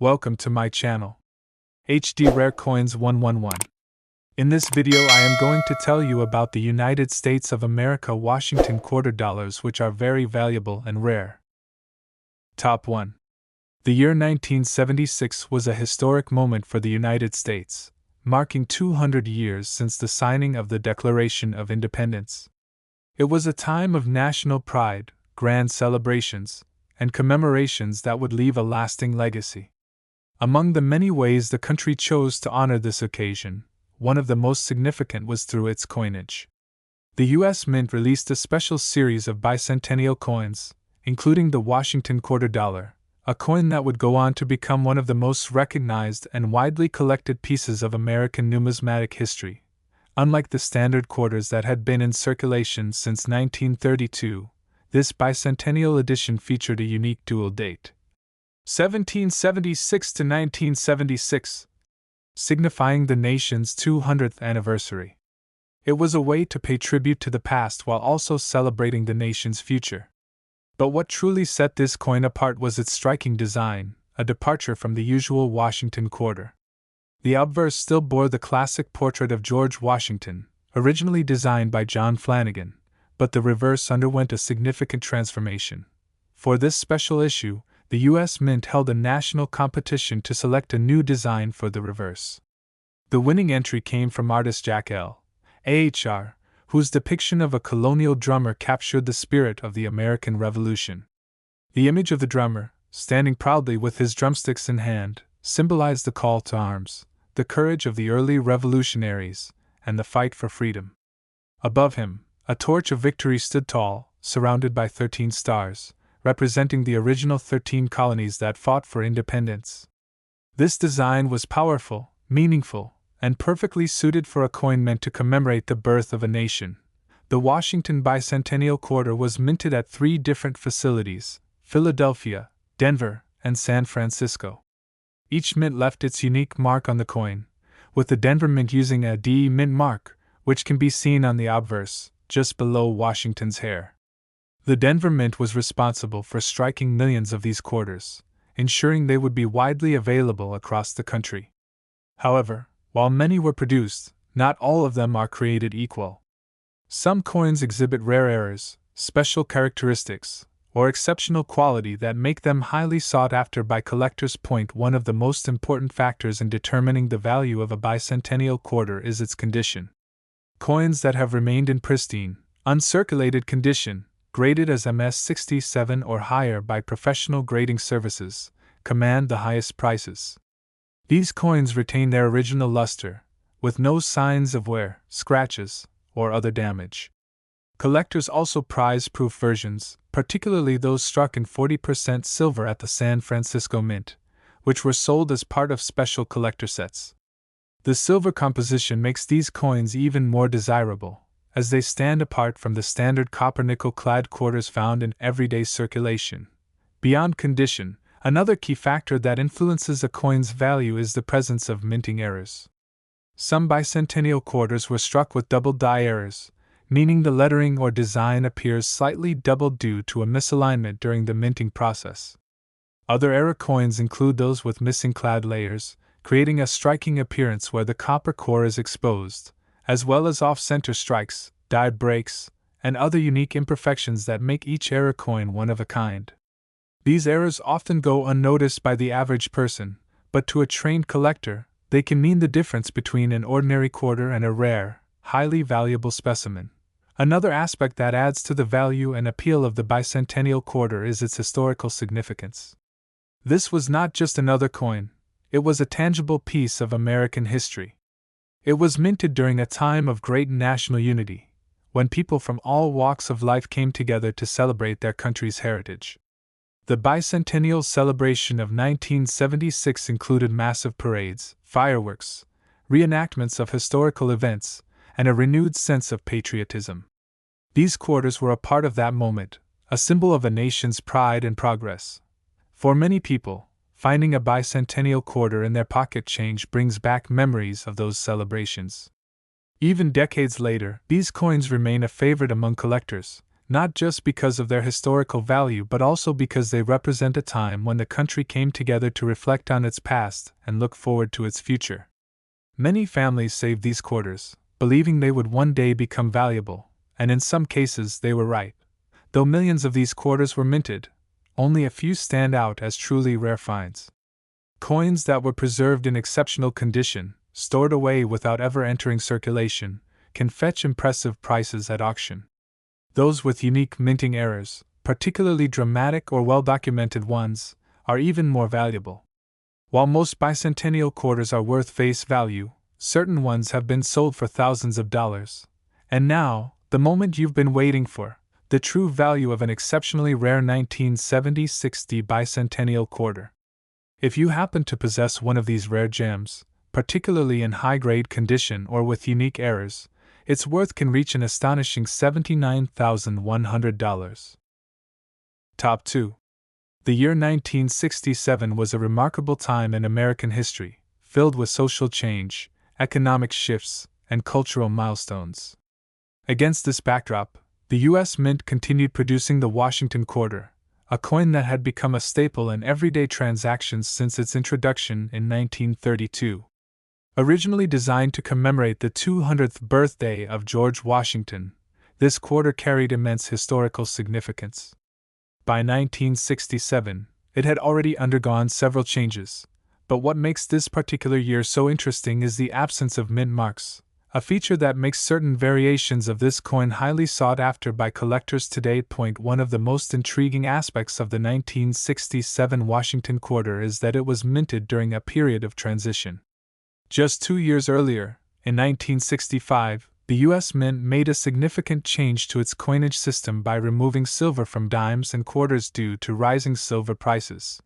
Welcome to my channel, HD Rare Coins 111. In this video I am going to tell you about the United States of America Washington quarter dollars, which are very valuable and rare. Top 1. The year 1976 was a historic moment for the United States, marking 200 years since the signing of the Declaration of Independence. It was a time of national pride, grand celebrations, and commemorations that would leave a lasting legacy. Among the many ways the country chose to honor this occasion, one of the most significant was through its coinage. The U.S. Mint released a special series of bicentennial coins, including the Washington quarter dollar, a coin that would go on to become one of the most recognized and widely collected pieces of American numismatic history. Unlike the standard quarters that had been in circulation since 1932, this bicentennial edition featured a unique dual date, 1776 to 1976, signifying the nation's 200th anniversary. It was a way to pay tribute to the past while also celebrating the nation's future. But what truly set this coin apart was its striking design, a departure from the usual Washington quarter. The obverse still bore the classic portrait of George Washington, originally designed by John Flanagan, but the reverse underwent a significant transformation. For this special issue, the U.S. Mint held a national competition to select a new design for the reverse. The winning entry came from artist Jack L. Ahr, whose depiction of a colonial drummer captured the spirit of the American Revolution. The image of the drummer, standing proudly with his drumsticks in hand, symbolized the call to arms, the courage of the early revolutionaries, and the fight for freedom. Above him, a torch of victory stood tall, surrounded by 13 stars, representing the original 13 colonies that fought for independence. This design was powerful, meaningful, and perfectly suited for a coin meant to commemorate the birth of a nation. The Washington Bicentennial Quarter was minted at 3 different facilities: Philadelphia, Denver, and San Francisco. Each mint left its unique mark on the coin, with the Denver Mint using a D mint mark, which can be seen on the obverse, just below Washington's hair. The Denver Mint was responsible for striking millions of these quarters, ensuring they would be widely available across the country. However, while many were produced, not all of them are created equal. Some coins exhibit rare errors, special characteristics, or exceptional quality that make them highly sought after by collectors. One of the most important factors in determining the value of a bicentennial quarter is its condition. Coins that have remained in pristine, uncirculated condition, graded as MS67 or higher by professional grading services, command the highest prices. These coins retain their original luster, with no signs of wear, scratches, or other damage. Collectors also prize proof versions, particularly those struck in 40% silver at the San Francisco Mint, which were sold as part of special collector sets. The silver composition makes these coins even more desirable, as they stand apart from the standard copper-nickel-clad quarters found in everyday circulation. Beyond condition, another key factor that influences a coin's value is the presence of minting errors. Some bicentennial quarters were struck with double die errors, meaning the lettering or design appears slightly doubled due to a misalignment during the minting process. Other error coins include those with missing clad layers, creating a striking appearance where the copper core is exposed, as well as off-center strikes, die breaks, and other unique imperfections that make each error coin one of a kind. These errors often go unnoticed by the average person, but to a trained collector, they can mean the difference between an ordinary quarter and a rare, highly valuable specimen. Another aspect that adds to the value and appeal of the bicentennial quarter is its historical significance. This was not just another coin, it was a tangible piece of American history. It was minted during a time of great national unity, when people from all walks of life came together to celebrate their country's heritage. The bicentennial celebration of 1976 included massive parades, fireworks, reenactments of historical events, and a renewed sense of patriotism. These quarters were a part of that moment, a symbol of a nation's pride and progress. For many people, finding a bicentennial quarter in their pocket change brings back memories of those celebrations. Even decades later, these coins remain a favorite among collectors, not just because of their historical value but also because they represent a time when the country came together to reflect on its past and look forward to its future. Many families saved these quarters, believing they would one day become valuable, and in some cases they were right. Though millions of these quarters were minted, only a few stand out as truly rare finds. Coins that were preserved in exceptional condition, stored away without ever entering circulation, can fetch impressive prices at auction. Those with unique minting errors, particularly dramatic or well-documented ones, are even more valuable. While most bicentennial quarters are worth face value, certain ones have been sold for thousands of dollars. And now, the moment you've been waiting for, the true value of an exceptionally rare 1970-60 bicentennial quarter. If you happen to possess one of these rare gems, particularly in high-grade condition or with unique errors, its worth can reach an astonishing $79,100. Top 2. The year 1967 was a remarkable time in American history, filled with social change, economic shifts, and cultural milestones. Against this backdrop, the U.S. Mint continued producing the Washington quarter, a coin that had become a staple in everyday transactions since its introduction in 1932. Originally designed to commemorate the 200th birthday of George Washington, this quarter carried immense historical significance. By 1967, it had already undergone several changes, but what makes this particular year so interesting is the absence of mint marks, a feature that makes certain variations of this coin highly sought after by collectors today. One of the most intriguing aspects of the 1967 Washington quarter is that it was minted during a period of transition. Just 2 years earlier, in 1965, the U.S. Mint made a significant change to its coinage system by removing silver from dimes and quarters due to rising silver prices.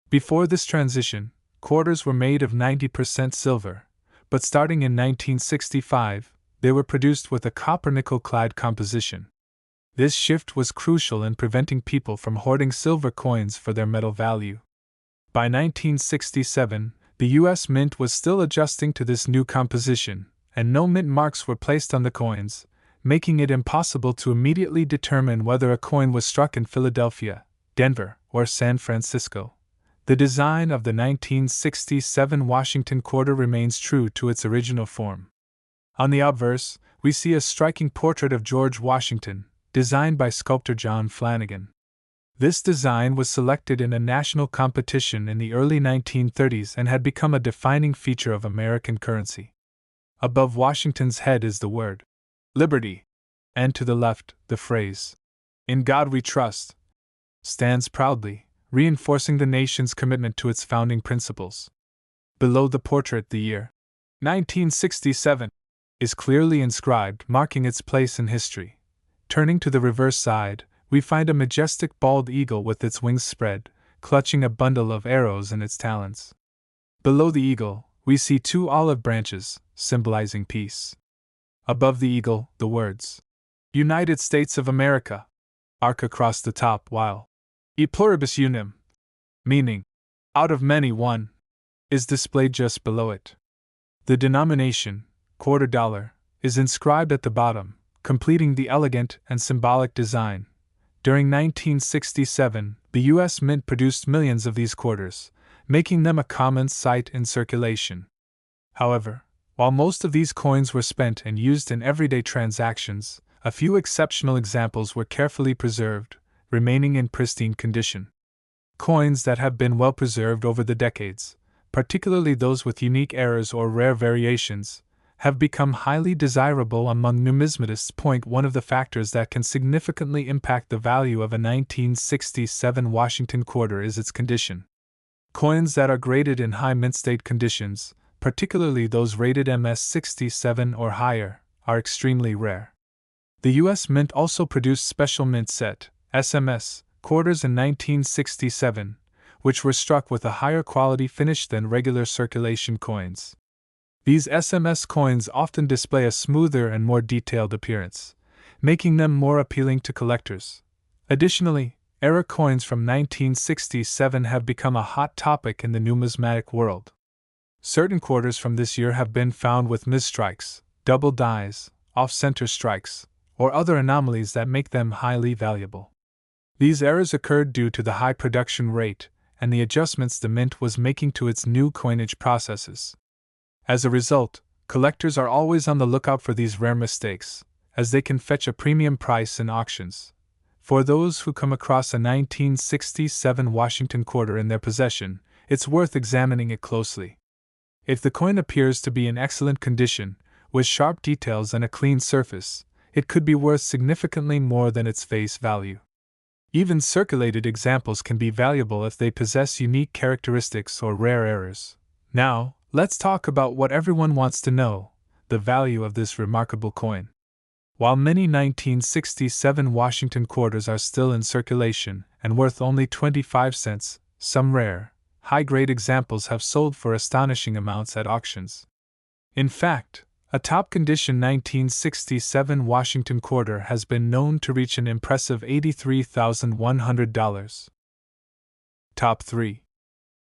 Before this transition, quarters were made of 90% silver, but starting in 1965, they were produced with a copper-nickel-clad composition. This shift was crucial in preventing people from hoarding silver coins for their metal value. By 1967, the U.S. Mint was still adjusting to this new composition, and no mint marks were placed on the coins, making it impossible to immediately determine whether a coin was struck in Philadelphia, Denver, or San Francisco. The design of the 1967 Washington quarter remains true to its original form. On the obverse, we see a striking portrait of George Washington, designed by sculptor John Flanagan. This design was selected in a national competition in the early 1930s and had become a defining feature of American currency. Above Washington's head is the word Liberty, and to the left, the phrase In God We Trust stands proudly, reinforcing the nation's commitment to its founding principles. Below the portrait, the year 1967 is clearly inscribed, marking its place in history. Turning to the reverse side, we find a majestic bald eagle with its wings spread, clutching a bundle of arrows in its talons. Below the eagle, we see 2 olive branches, symbolizing peace. Above the eagle, the words United States of America arc across the top, while E pluribus unum, meaning out of many one, is displayed just below it. The denomination, quarter dollar, is inscribed at the bottom, completing the elegant and symbolic design. During 1967, the U.S. Mint produced millions of these quarters, making them a common sight in circulation. However, while most of these coins were spent and used in everyday transactions, a few exceptional examples were carefully preserved, remaining in pristine condition. Coins that have been well preserved over the decades, particularly those with unique errors or rare variations, have become highly desirable among numismatists. One of the factors that can significantly impact the value of a 1967 Washington quarter is its condition. Coins that are graded in high mint state conditions, particularly those rated MS-67 or higher, are extremely rare. The U.S. Mint also produced special mint set, SMS, quarters in 1967, which were struck with a higher quality finish than regular circulation coins. These SMS coins often display a smoother and more detailed appearance, making them more appealing to collectors. Additionally, error coins from 1967 have become a hot topic in the numismatic world. Certain quarters from this year have been found with misstrikes, double dies, off-center strikes, or other anomalies that make them highly valuable. These errors occurred due to the high production rate and the adjustments the mint was making to its new coinage processes. As a result, collectors are always on the lookout for these rare mistakes, as they can fetch a premium price in auctions. For those who come across a 1967 Washington quarter in their possession, it's worth examining it closely. If the coin appears to be in excellent condition, with sharp details and a clean surface, it could be worth significantly more than its face value. Even circulated examples can be valuable if they possess unique characteristics or rare errors. Now, let's talk about what everyone wants to know: the value of this remarkable coin. While many 1967 Washington quarters are still in circulation and worth only 25 cents, some rare, high-grade examples have sold for astonishing amounts at auctions. In fact, a top-condition 1967 Washington quarter has been known to reach an impressive $83,100. Top 3.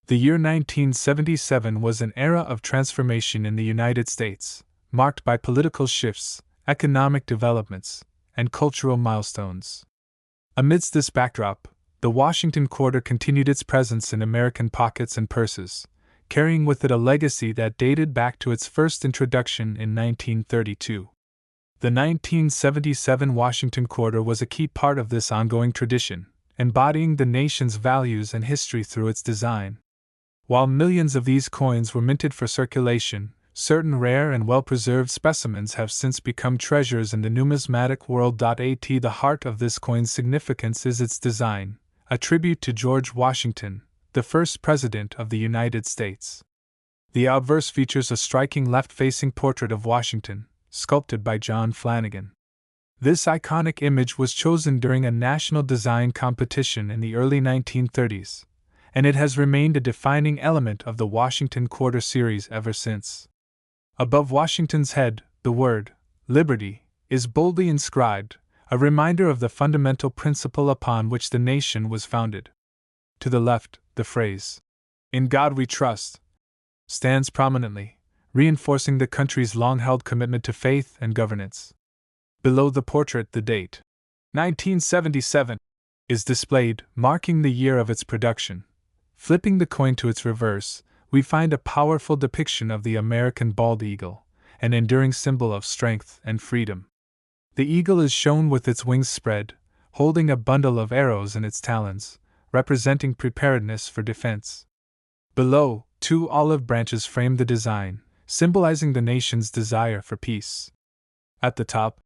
The year 1977 was an era of transformation in the United States, marked by political shifts, economic developments, and cultural milestones. Amidst this backdrop, the Washington quarter continued its presence in American pockets and purses, carrying with it a legacy that dated back to its first introduction in 1932. The 1977 Washington quarter was a key part of this ongoing tradition, embodying the nation's values and history through its design. While millions of these coins were minted for circulation, certain rare and well-preserved specimens have since become treasures in the numismatic world. At the heart of this coin's significance is its design, a tribute to George Washington, the first President of the United States. The obverse features a striking left-facing portrait of Washington, sculpted by John Flanagan. This iconic image was chosen during a national design competition in the early 1930s, and it has remained a defining element of the Washington Quarter series ever since. Above Washington's head, the word, "Liberty," is boldly inscribed, a reminder of the fundamental principle upon which the nation was founded. To the left, the phrase, "In God We Trust," stands prominently, reinforcing the country's long-held commitment to faith and governance. Below the portrait, the date, 1977, is displayed, marking the year of its production. Flipping the coin to its reverse, we find a powerful depiction of the American bald eagle, an enduring symbol of strength and freedom. The eagle is shown with its wings spread, holding a bundle of arrows in its talons, representing preparedness for defense. Below, two olive branches frame the design, symbolizing the nation's desire for peace. At the top,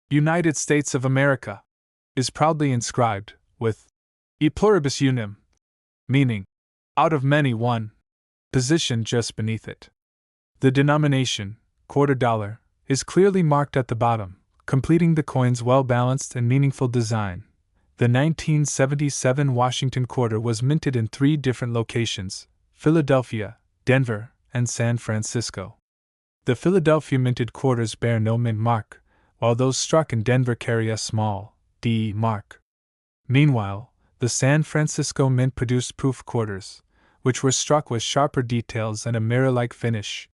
"United States of America" is proudly inscribed, with "E pluribus unum," meaning, "out of many one," positioned just beneath it. The denomination, $quarter, is clearly marked at the bottom, completing the coin's well-balanced and meaningful design. The 1977 Washington quarter was minted in 3 different locations: Philadelphia, Denver, and San Francisco. The Philadelphia minted quarters bear no mint mark, while those struck in Denver carry a small D mark. Meanwhile, the San Francisco mint produced proof quarters, which were struck with sharper details and a mirror-like finish.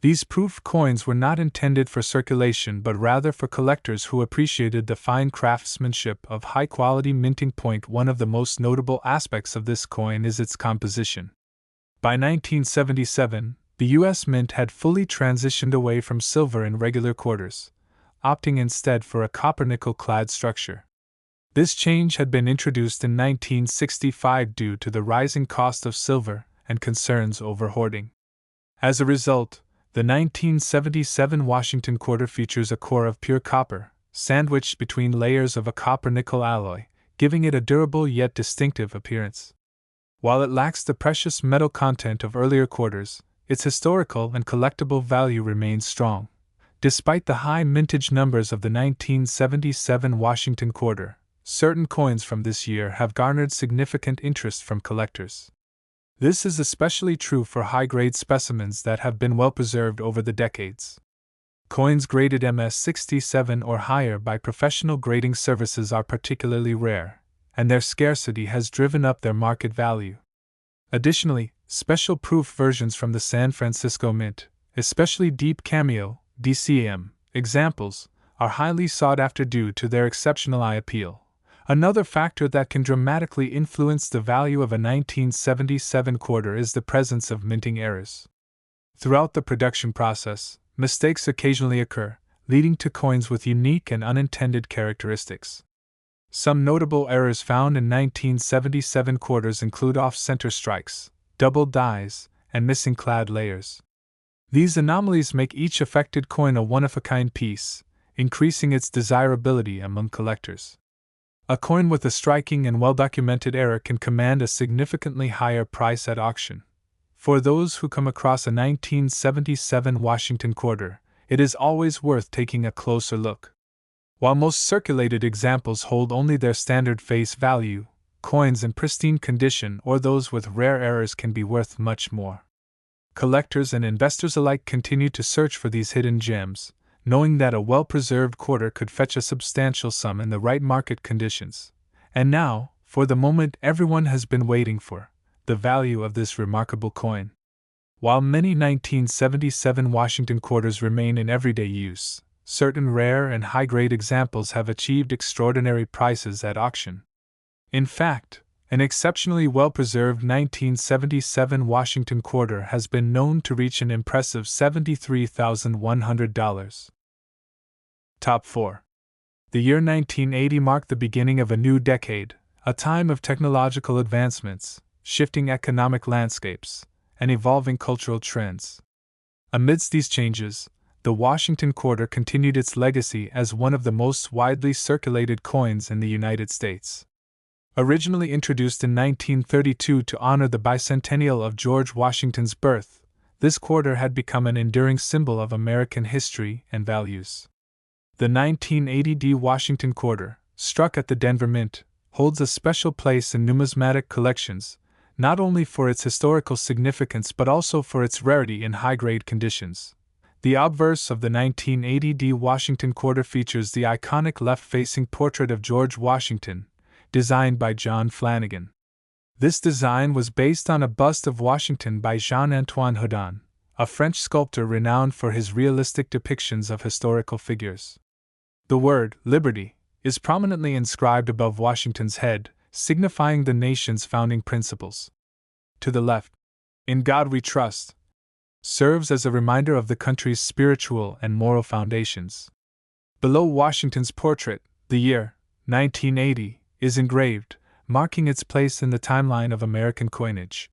These proof coins were not intended for circulation but rather for collectors who appreciated the fine craftsmanship of high-quality minting. One of the most notable aspects of this coin is its composition. By 1977, the U.S. Mint had fully transitioned away from silver in regular quarters, opting instead for a copper-nickel-clad structure. This change had been introduced in 1965 due to the rising cost of silver and concerns over hoarding. As a result, the 1977 Washington quarter features a core of pure copper, sandwiched between layers of a copper-nickel alloy, giving it a durable yet distinctive appearance. While it lacks the precious metal content of earlier quarters, its historical and collectible value remains strong. Despite the high mintage numbers of the 1977 Washington quarter, certain coins from this year have garnered significant interest from collectors. This is especially true for high-grade specimens that have been well preserved over the decades. Coins graded MS-67 or higher by professional grading services are particularly rare, and their scarcity has driven up their market value. Additionally, special proof versions from the San Francisco Mint, especially Deep Cameo (DCM) examples, are highly sought after due to their exceptional eye appeal. Another factor that can dramatically influence the value of a 1977 quarter is the presence of minting errors. Throughout the production process, mistakes occasionally occur, leading to coins with unique and unintended characteristics. Some notable errors found in 1977 quarters include off-center strikes, double dies, and missing clad layers. These anomalies make each affected coin a one-of-a-kind piece, increasing its desirability among collectors. A coin with a striking and well-documented error can command a significantly higher price at auction. For those who come across a 1977 Washington quarter, it is always worth taking a closer look. While most circulated examples hold only their standard face value, coins in pristine condition or those with rare errors can be worth much more. Collectors and investors alike continue to search for these hidden gems, knowing that a well-preserved quarter could fetch a substantial sum in the right market conditions. And now, for the moment everyone has been waiting for, the value of this remarkable coin. While many 1977 Washington quarters remain in everyday use, certain rare and high-grade examples have achieved extraordinary prices at auction. In fact, an exceptionally well-preserved 1977 Washington quarter has been known to reach an impressive $73,100. Top 4. The year 1980 marked the beginning of a new decade, a time of technological advancements, shifting economic landscapes, and evolving cultural trends. Amidst these changes, the Washington quarter continued its legacy as one of the most widely circulated coins in the United States. Originally introduced in 1932 to honor the bicentennial of George Washington's birth, this quarter had become an enduring symbol of American history and values. The 1980 Washington quarter, struck at the Denver Mint, holds a special place in numismatic collections, not only for its historical significance but also for its rarity in high-grade conditions. The obverse of the 1980 Washington quarter features the iconic left-facing portrait of George Washington, designed by John Flanagan. This design was based on a bust of Washington by Jean-Antoine Houdin, a French sculptor renowned for his realistic depictions of historical figures. The word "Liberty" is prominently inscribed above Washington's head, signifying the nation's founding principles. To the left, "In God We Trust," serves as a reminder of the country's spiritual and moral foundations. Below Washington's portrait, the year, 1980, is engraved, marking its place in the timeline of American coinage.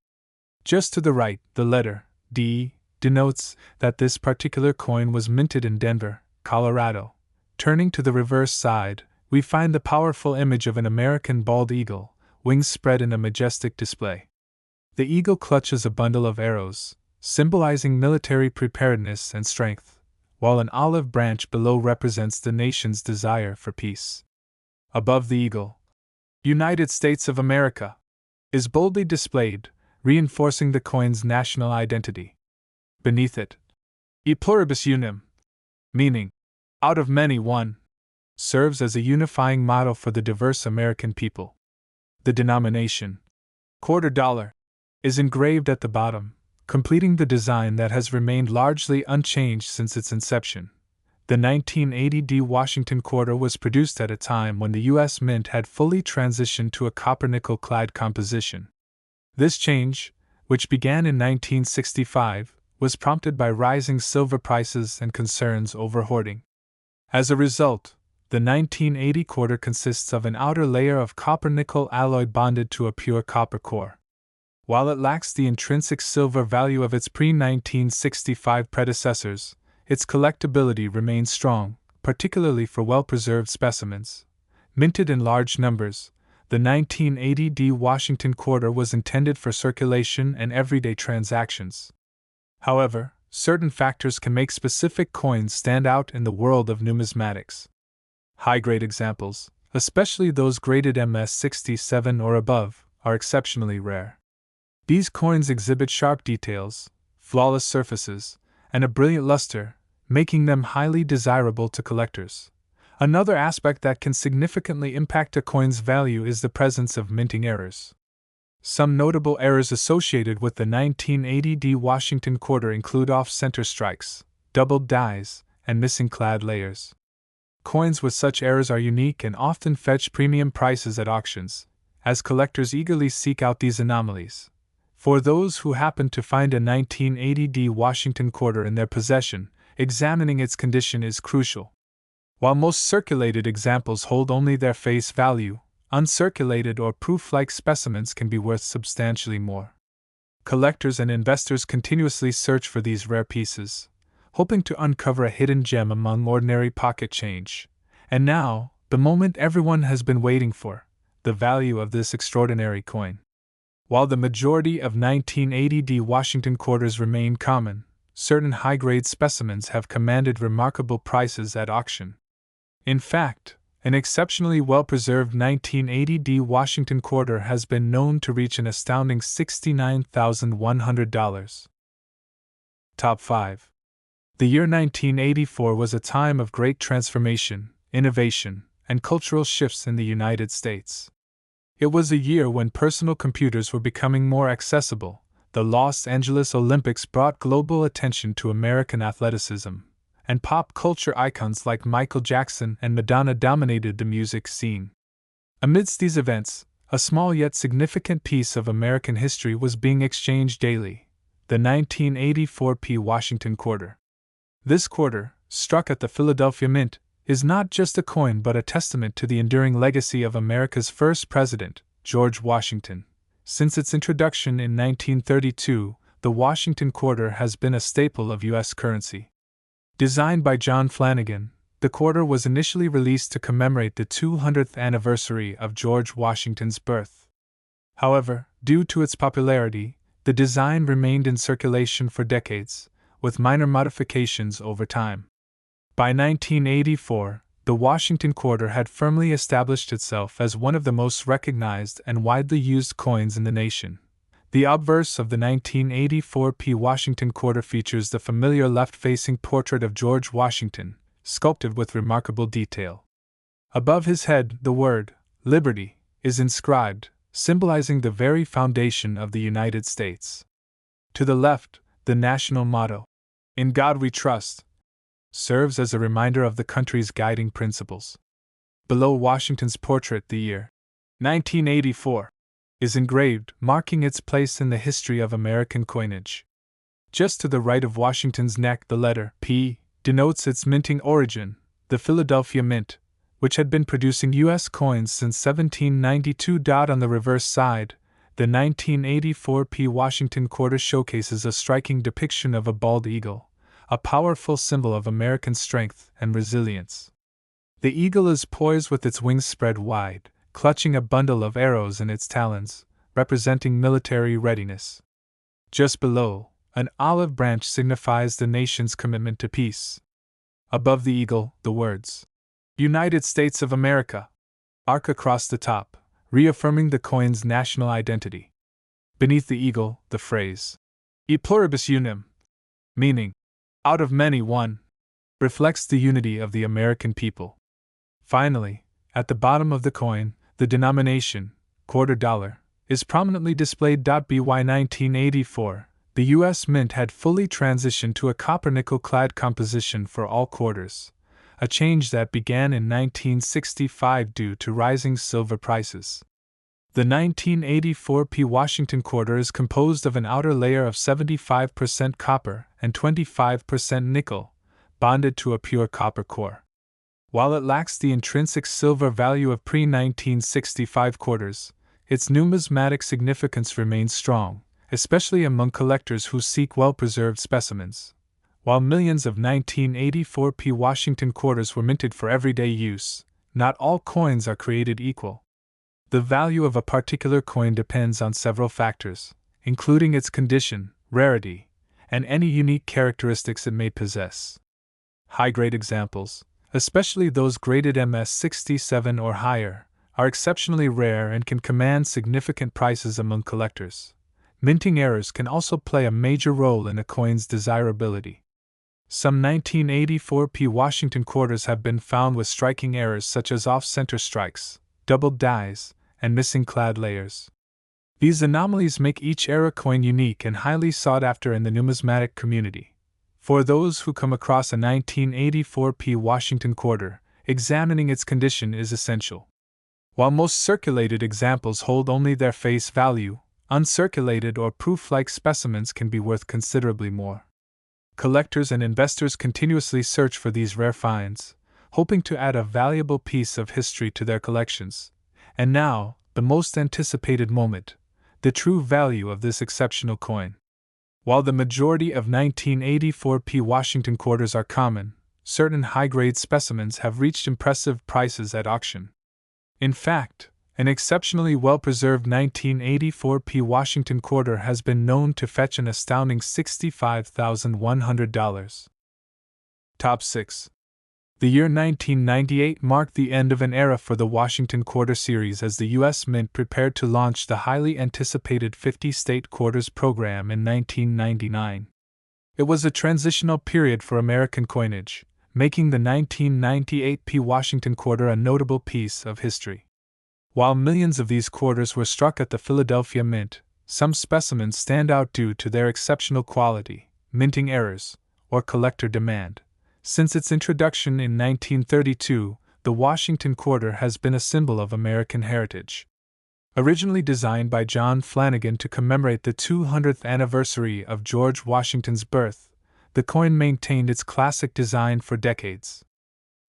Just to the right, the letter D denotes that this particular coin was minted in Denver, Colorado. Turning to the reverse side, we find the powerful image of an American bald eagle, wings spread in a majestic display. The eagle clutches a bundle of arrows, symbolizing military preparedness and strength, while an olive branch below represents the nation's desire for peace. Above the eagle, "United States of America" is boldly displayed, reinforcing the coin's national identity. Beneath it, "E pluribus unum," meaning, "out of many one," serves as a unifying motto for the diverse American people. The denomination, $quarter, is engraved at the bottom, completing the design that has remained largely unchanged since its inception. The 1980 Washington quarter was produced at a time when the U.S. Mint had fully transitioned to a copper-nickel clad composition. This change, which began in 1965, was prompted by rising silver prices and concerns over hoarding. As a result, the 1980 quarter consists of an outer layer of copper-nickel alloy bonded to a pure copper core. While it lacks the intrinsic silver value of its pre-1965 predecessors, its collectability remains strong, particularly for well-preserved specimens. Minted in large numbers, the 1980 Washington quarter was intended for circulation and everyday transactions. However, certain factors can make specific coins stand out in the world of numismatics. High-grade examples, especially those graded MS-67 or above, are exceptionally rare. These coins exhibit sharp details, flawless surfaces, and a brilliant luster, making them highly desirable to collectors. Another aspect that can significantly impact a coin's value is the presence of minting errors. Some notable errors associated with the 1980 Washington quarter include off-center strikes, doubled dies, and missing clad layers. Coins with such errors are unique and often fetch premium prices at auctions, as collectors eagerly seek out these anomalies. For those who happen to find a 1980 Washington quarter in their possession, examining its condition is crucial. While most circulated examples hold only their face value, uncirculated or proof-like specimens can be worth substantially more. Collectors and investors continuously search for these rare pieces, hoping to uncover a hidden gem among ordinary pocket change. And now, the moment everyone has been waiting for, the value of this extraordinary coin. While the majority of 1980 Washington quarters remain common, certain high-grade specimens have commanded remarkable prices at auction. In fact, an exceptionally well-preserved 1980 Washington quarter has been known to reach an astounding $69,100. Top 5. The year 1984 was a time of great transformation, innovation, and cultural shifts in the United States. It was a year when personal computers were becoming more accessible. The Los Angeles Olympics brought global attention to American athleticism, and pop culture icons like Michael Jackson and Madonna dominated the music scene. Amidst these events, a small yet significant piece of American history was being exchanged daily: the 1984 Washington quarter. This quarter, struck at the Philadelphia Mint, is not just a coin but a testament to the enduring legacy of America's first president, George Washington. Since its introduction in 1932, the Washington quarter has been a staple of U.S. currency. Designed by John Flanagan, the quarter was initially released to commemorate the 200th anniversary of George Washington's birth. However, due to its popularity, the design remained in circulation for decades, with minor modifications over time. By 1984, the Washington quarter had firmly established itself as one of the most recognized and widely used coins in the nation. The obverse of the 1984 Washington quarter features the familiar left-facing portrait of George Washington, sculpted with remarkable detail. Above his head, the word, "Liberty," is inscribed, symbolizing the very foundation of the United States. To the left, the national motto, "In God We Trust," serves as a reminder of the country's guiding principles. Below Washington's portrait, the year 1984 is engraved, marking its place in the history of American coinage. Just to the right of Washington's neck, the letter P denotes its minting origin, the Philadelphia Mint, which had been producing U.S. coins since 1792. On the reverse side, the 1984 Washington quarter showcases a striking depiction of a bald eagle, a powerful symbol of American strength and resilience. The eagle is poised with its wings spread wide, clutching a bundle of arrows in its talons, representing military readiness. Just below, an olive branch signifies the nation's commitment to peace. Above the eagle, the words, "United States of America," arc across the top, reaffirming the coin's national identity. Beneath the eagle, the phrase, "E pluribus unum," meaning, "Out of many one," reflects the unity of the American people. Finally, at the bottom of the coin, the denomination, quarter dollar, is prominently displayed. By 1984, the U.S. Mint had fully transitioned to a copper-nickel-clad composition for all quarters, a change that began in 1965 due to rising silver prices. The 1984 Washington quarter is composed of an outer layer of 75% copper and 25% nickel, bonded to a pure copper core. While it lacks the intrinsic silver value of pre-1965 quarters, its numismatic significance remains strong, especially among collectors who seek well-preserved specimens. While millions of 1984 Washington quarters were minted for everyday use, not all coins are created equal. The value of a particular coin depends on several factors, including its condition, rarity, and any unique characteristics it may possess. High-grade examples, especially those graded MS-67 or higher, are exceptionally rare and can command significant prices among collectors. Minting errors can also play a major role in a coin's desirability. Some 1984 Washington quarters have been found with striking errors such as off-center strikes, doubled dies, and missing clad layers. These anomalies make each era coin unique and highly sought after in the numismatic community. For those who come across a 1984 Washington quarter, examining its condition is essential. While most circulated examples hold only their face value, uncirculated or proof-like specimens can be worth considerably more. Collectors and investors continuously search for these rare finds, hoping to add a valuable piece of history to their collections. And now, the most anticipated moment: the true value of this exceptional coin. While the majority of 1984 P. Washington quarters are common, certain high-grade specimens have reached impressive prices at auction. In fact, an exceptionally well-preserved 1984 P. Washington quarter has been known to fetch an astounding $65,100. Top 6. The year 1998 marked the end of an era for the Washington Quarter series as the U.S. Mint prepared to launch the highly anticipated 50-state quarters program in 1999. It was a transitional period for American coinage, making the 1998 P. Washington quarter a notable piece of history. While millions of these quarters were struck at the Philadelphia Mint, some specimens stand out due to their exceptional quality, minting errors, or collector demand. Since its introduction in 1932, the Washington quarter has been a symbol of American heritage. Originally designed by John Flanagan to commemorate the 200th anniversary of George Washington's birth, the coin maintained its classic design for decades.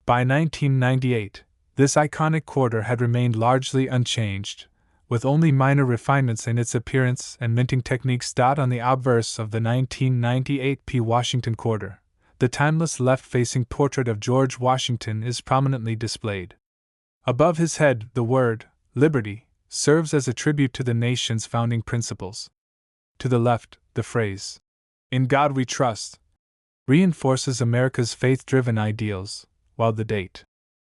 By 1998, this iconic quarter had remained largely unchanged, with only minor refinements in its appearance and minting techniques. On the obverse of the 1998 P. Washington quarter, the timeless left-facing portrait of George Washington is prominently displayed. Above his head, the word, Liberty, serves as a tribute to the nation's founding principles. To the left, the phrase, In God We Trust, reinforces America's faith-driven ideals, while the date,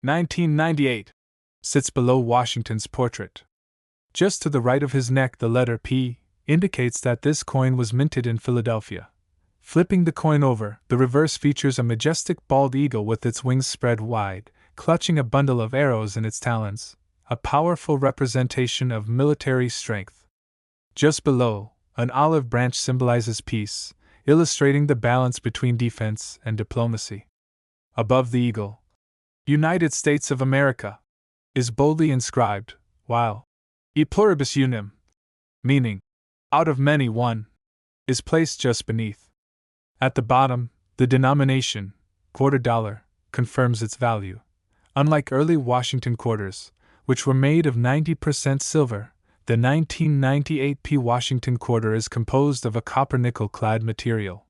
1998, sits below Washington's portrait. Just to the right of his neck, the letter P indicates that this coin was minted in Philadelphia. Flipping the coin over, the reverse features a majestic bald eagle with its wings spread wide, clutching a bundle of arrows in its talons, a powerful representation of military strength. Just below, an olive branch symbolizes peace, illustrating the balance between defense and diplomacy. Above the eagle, United States of America is boldly inscribed, while E pluribus unum, meaning out of many one, is placed just beneath. At the bottom, the denomination, $quarter, confirms its value. Unlike early Washington quarters, which were made of 90% silver, the 1998 P. Washington quarter is composed of a copper-nickel clad material.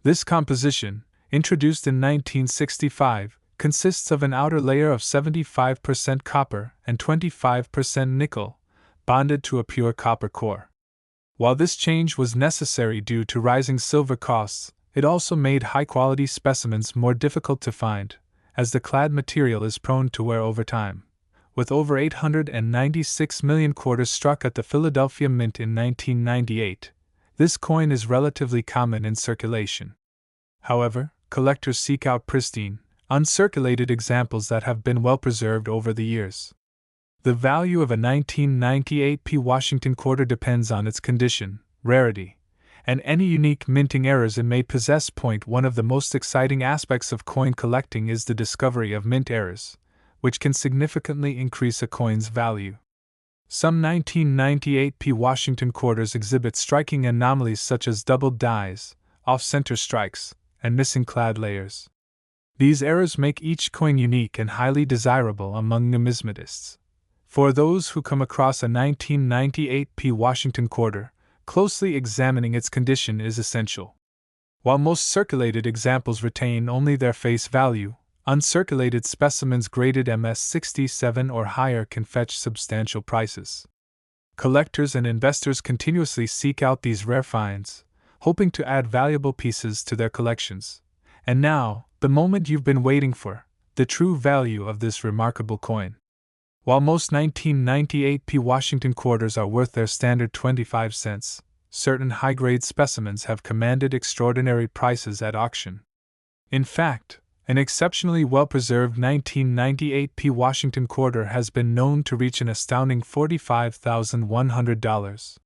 This composition, introduced in 1965, consists of an outer layer of 75% copper and 25% nickel, bonded to a pure copper core. While this change was necessary due to rising silver costs, it also made high-quality specimens more difficult to find, as the clad material is prone to wear over time. With over 896 million quarters struck at the Philadelphia Mint in 1998, this coin is relatively common in circulation. However, collectors seek out pristine, uncirculated examples that have been well preserved over the years. The value of a 1998 P. Washington quarter depends on its condition, rarity, and any unique minting errors it may possess. One of the most exciting aspects of coin collecting is the discovery of mint errors, which can significantly increase a coin's value. Some 1998 P. Washington quarters exhibit striking anomalies such as doubled dies, off-center strikes, and missing clad layers. These errors make each coin unique and highly desirable among numismatists. For those who come across a 1998 P. Washington quarter, closely examining its condition is essential. While most circulated examples retain only their face value, uncirculated specimens graded MS-67 or higher can fetch substantial prices. Collectors and investors continuously seek out these rare finds, hoping to add valuable pieces to their collections. And now, the moment you've been waiting for, the true value of this remarkable coin. While most 1998 P. Washington quarters are worth their standard 25 cents, certain high-grade specimens have commanded extraordinary prices at auction. In fact, an exceptionally well-preserved 1998 P. Washington quarter has been known to reach an astounding $45,100.